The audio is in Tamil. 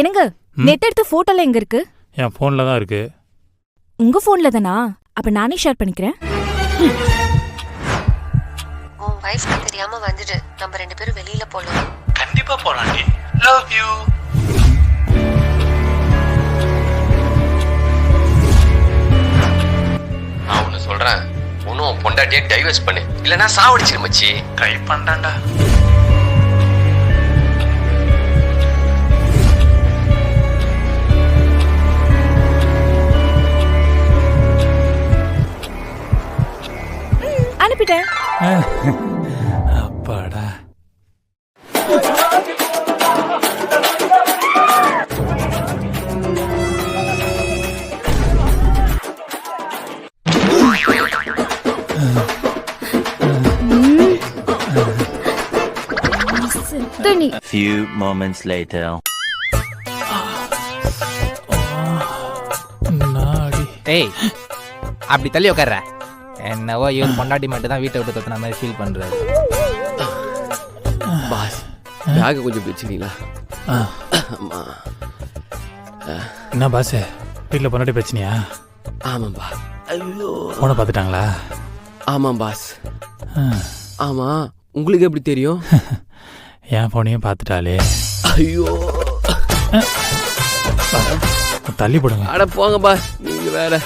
என்னங்க நேத்து எடுத்த போட்டோல எங்க இருக்கு? என் போன்ல தான் இருக்கு. உங்க போன்ல தானா? அப்ப நானே ஷேர் பண்ணிக்கிறேன். உன் வைஃப்க்கு தெரியாம வந்துடு. நம்ம ரெண்டு பேரும் வெளியில போலாம். கண்டிப்பா போலாம். Love you. நான் ஒன்னு சொல்றேன், உன்னும் பொண்டாட்டியே டைவர்ஸ் பண்ணு, இல்லனா சாவடிச்சிரு மச்சி. ட்ரை பண்றேன்டா. அனுப்பிட்டேன். அப்பாடா. Few moments later. ஏய் அப்படி தள்ளி உட்கார்ற. என்னவோ இவர் பொண்டாட்டி மட்டும் தான் வீட்டை விட்டு தொத்தின மாதிரி ஃபீல் பண்றாரு. பாஸ் பேக் கொஞ்சம் பிடிச்சிங்களா? என்ன பாஸ், வீட்டில் பொண்டாட்டி பிரச்சனையா? ஆமாம் பா. ஐயோ, போனை பார்த்துட்டாங்களா? ஆமாம் பாஸ். ஆமா, உங்களுக்கு எப்படி தெரியும்? என் போனையும் பார்த்துட்டாலே. ஐயோ, தள்ளி போடுங்க. அட போங்க பாஸ், நீங்க வேற.